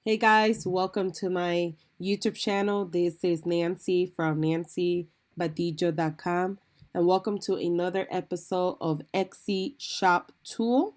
Hey guys, welcome to my YouTube channel. This is Nancy from nancybadillo.com and welcome to another episode of Etsy Shop Tool.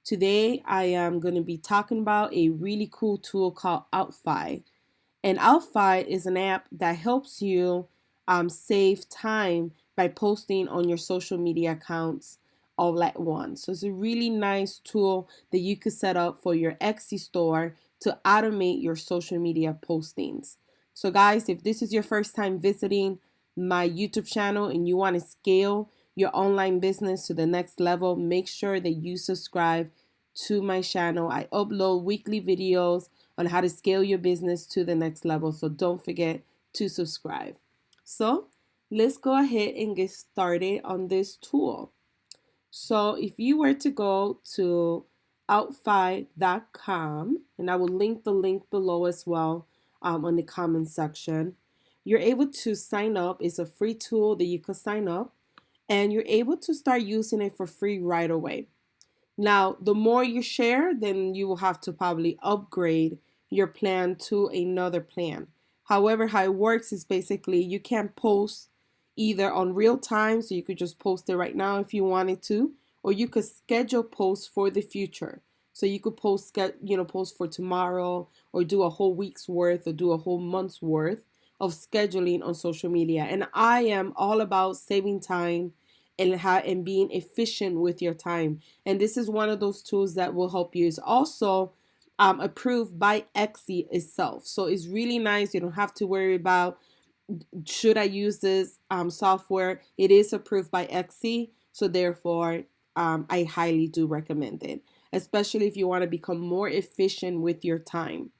Today I am going to be talking about a really cool tool called Outfy. And Outfy is an app that helps you save time by posting on your social media accounts all at once. So it's a really nice tool that you could set up for your Etsy store to automate your social media postings. So guys, if this is your first time visiting my YouTube channel and you want to scale your online business to the next level, make sure that you subscribe to my channel. I upload weekly videos on how to scale your business to the next level. So don't forget to subscribe. So let's go ahead and get started on this tool. So if you were to go to outfy.com, and I will link the link below as well on the comment section, you're able to sign up. It's a free tool that you can sign up and you're able to start using it for free right away. Now, the more you share, then you will have to probably upgrade your plan to another plan. However, how it works is basically you can post either on real time, so you could just post it right now if you wanted to, or you could schedule posts for the future. So you could post for tomorrow, or do a whole week's worth, or do a whole month's worth of scheduling on social media. And I am all about saving time and being efficient with your time. And this is one of those tools that will help you. It's also approved by Etsy itself. So it's really nice. You don't have to worry about, should I use this software? It is approved by Etsy. So therefore, I highly do recommend it, especially if you want to become more efficient with your time.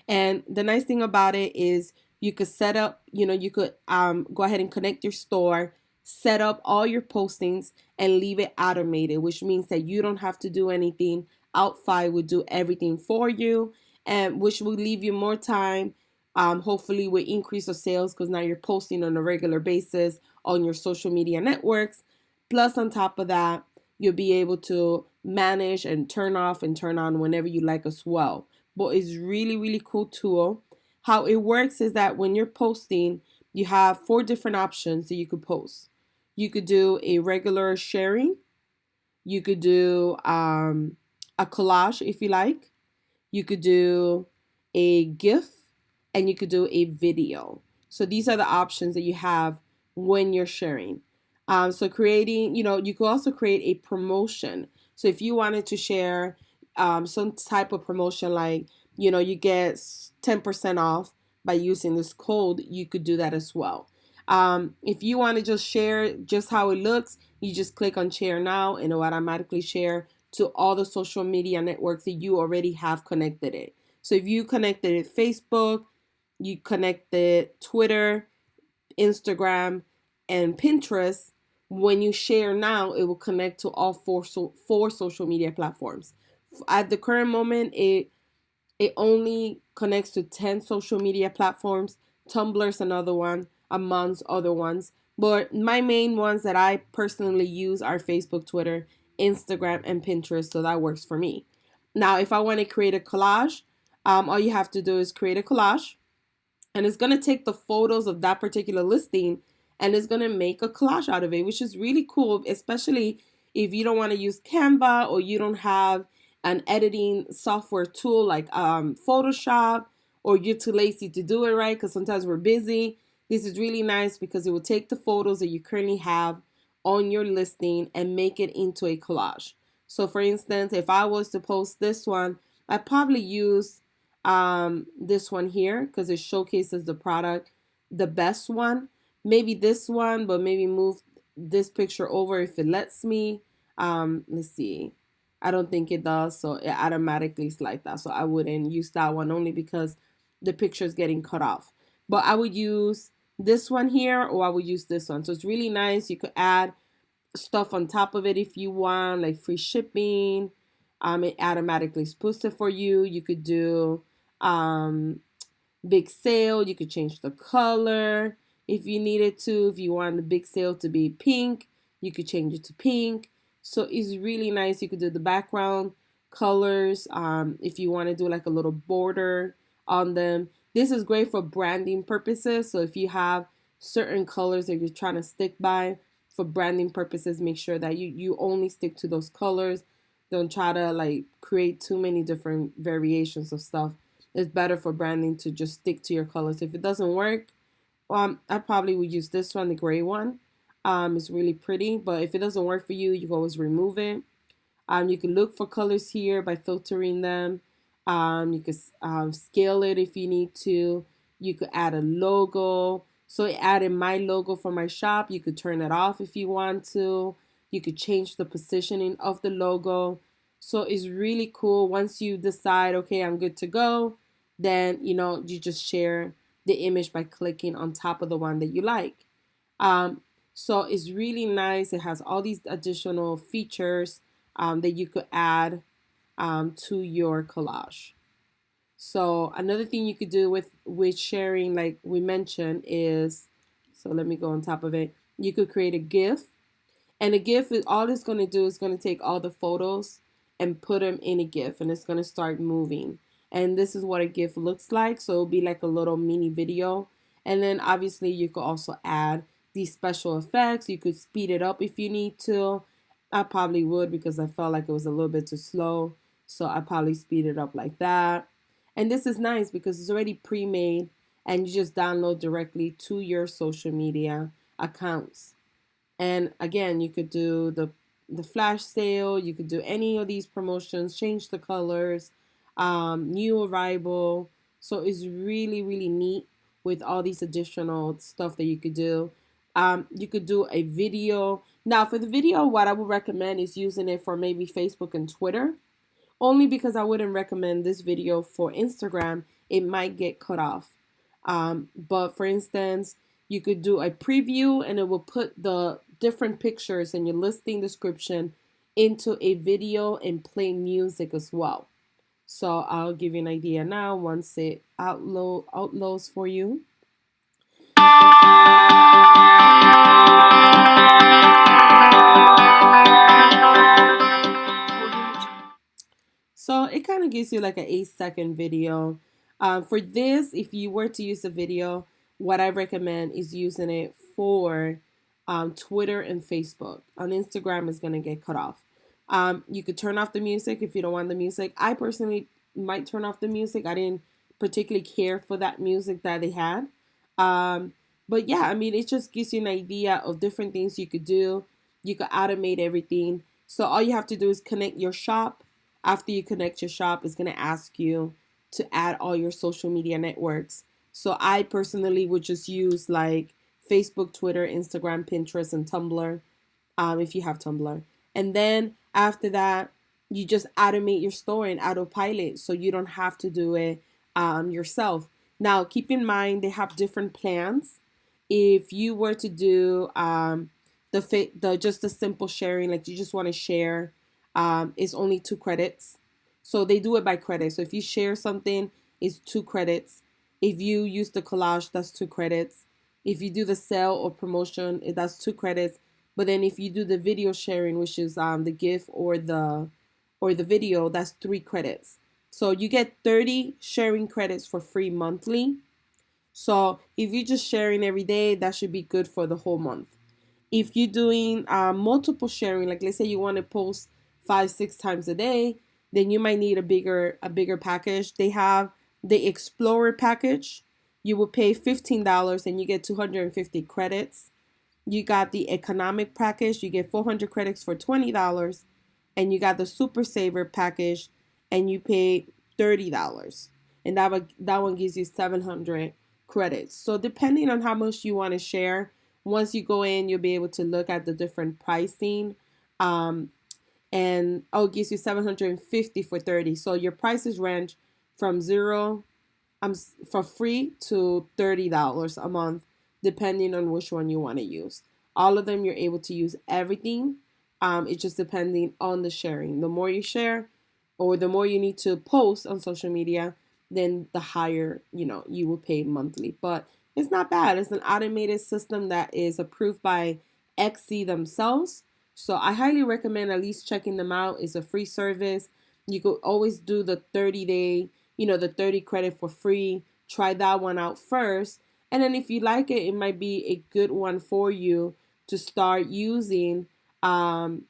And the nice thing about it is you could set up, you could go ahead and connect your store, set up all your postings, and leave it automated, which means that you don't have to do anything. Outfy would do everything for you, and which will leave you more time. Hopefully, with increase of sales because now you're posting on a regular basis on your social media networks. Plus, on top of that, you'll be able to manage and turn off and turn on whenever you like as well. But it's really cool tool. How it works is that when you're posting, you have 4 different options that you could post. You could do a regular sharing. You could do a collage if you like. You could do a GIF, and you could do a video. So these are the options that you have when you're sharing. So creating, you could also create a promotion. So if you wanted to share some type of promotion, like, you get 10% off by using this code, you could do that as well. If you want to just share just how it looks, you just click on share now and it will automatically share to all the social media networks that you already have connected it. So if you connected it Facebook, you connected Twitter, Instagram, and Pinterest, when you share now, it will connect to all four social media platforms. At the current moment, it only connects to 10 social media platforms. Tumblr's another one, amongst other ones. But my main ones that I personally use are Facebook, Twitter, Instagram, and Pinterest, so that works for me. Now, if I want to create a collage, all you have to do is create a collage, and it's going to take the photos of that particular listing and it's going to make a collage out of it, which is really cool, especially if you don't want to use Canva or you don't have an editing software tool like Photoshop, or you're too lazy to do it right because sometimes we're busy. This is really nice because it will take the photos that you currently have on your listing and make it into a collage. So for instance, if I was to post this one, I'd probably use this one here because it showcases the product the best one. Maybe this one, but maybe move this picture over if it lets me. Let's see. I don't think it does, so it automatically slides that. So I wouldn't use that one only because the picture is getting cut off. But I would use this one here, or I would use this one. So it's really nice. You could add stuff on top of it if you want, like free shipping. It automatically puts it for you. You could do big sale. You could change the color if you needed to. If you want the big sale to be pink, you could change it to pink. So it's really nice. You could do the background colors. If you want to do like a little border on them, this is great for branding purposes. So if you have certain colors that you're trying to stick by for branding purposes, make sure that you only stick to those colors. Don't try to like create too many different variations of stuff. It's better for branding to just stick to your colors. If it doesn't work, I probably would use this one, the gray one. It's really pretty, but if it doesn't work for you, you can always remove it. You can look for colors here by filtering them. You could scale it if you need to. You could add a logo. So I added my logo for my shop. You could turn it off if you want to. You could change the positioning of the logo. So it's really cool. Once you decide, okay, I'm good to go, then you just share the image by clicking on top of the one that you like. Um, so it's really nice. It has all these additional features that you could add to your collage. So another thing you could do with sharing, like we mentioned, is, so let me go on top of it. You could create a GIF, and a GIF is all it's going to do is going to take all the photos and put them in a GIF, and it's going to start moving. And this is what a GIF looks like. So it'll be like a little mini video. And then obviously you could also add these special effects. You could speed it up if you need to. I probably would, because I felt like it was a little bit too slow. So I probably speed it up like that. And this is nice because it's already pre-made and you just download directly to your social media accounts. And again, you could do the flash sale. You could do any of these promotions, change the colors, new arrival. So it's really, really neat with all these additional stuff that you could do. You could do a video. Now, for the video, what I would recommend is using it for maybe Facebook and Twitter. Only because I wouldn't recommend this video for Instagram. It might get cut off. But for instance, you could do a preview and it will put the different pictures in your listing description into a video and play music as well. So I'll give you an idea now once it outloads for you. So it kind of gives you like an 8-second video. For this, if you were to use a video, what I recommend is using it for Twitter and Facebook. On Instagram, it's going to get cut off. You could turn off the music if you don't want the music. I personally might turn off the music. I didn't particularly care for that music that they had. But yeah, I mean, it just gives you an idea of different things you could do. You could automate everything. So all you have to do is connect your shop. After you connect your shop, it's going to ask you to add all your social media networks. So I personally would just use like Facebook, Twitter, Instagram, Pinterest, and Tumblr, if you have Tumblr. And then after that, you just automate your store in autopilot, so you don't have to do it yourself. Now, keep in mind they have different plans. If you were to do just the simple sharing, like you just want to share, is only 2 credits. So they do it by credit. So if you share something, it's 2 credits. If you use the collage, that's 2 credits. If you do the sale or promotion, that's 2 credits. But then if you do the video sharing, which is the GIF or the video, that's 3 credits. So you get 30 sharing credits for free monthly. So if you're just sharing every day, that should be good for the whole month. If you're doing multiple sharing, like let's say you want to post 5-6 times a day, then you might need a bigger package. They have the Explorer package. You will pay $15 and you get 250 credits. You got the economic package. You get 400 credits for $20. And you got the Super Saver package and you pay $30. And that one gives you 700 credits. So depending on how much you want to share, once you go in, you'll be able to look at the different pricing. And it gives you 750 for 30. So your prices range from $0 for free to $30 a month, depending on which one you want to use. All of them, you're able to use everything. It's just depending on the sharing. The more you share, or the more you need to post on social media, then the higher you will pay monthly. But it's not bad. It's an automated system that is approved by Etsy themselves. So I highly recommend at least checking them out. It's a free service. You could always do the 30-day, the 30 credit for free. Try that one out first. And then if you like it, it might be a good one for you to start using to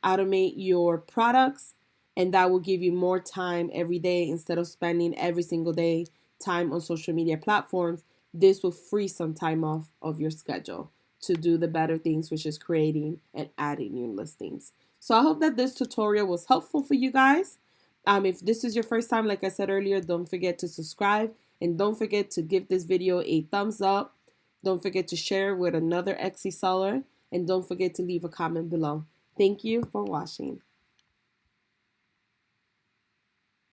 automate your products. And that will give you more time every day instead of spending every single day time on social media platforms. This will free some time off of your schedule to do the better things, which is creating and adding new listings. So I hope that this tutorial was helpful for you guys. If this is your first time, like I said earlier, don't forget to subscribe and don't forget to give this video a thumbs up. Don't forget to share with another Etsy seller and don't forget to leave a comment below. Thank you for watching.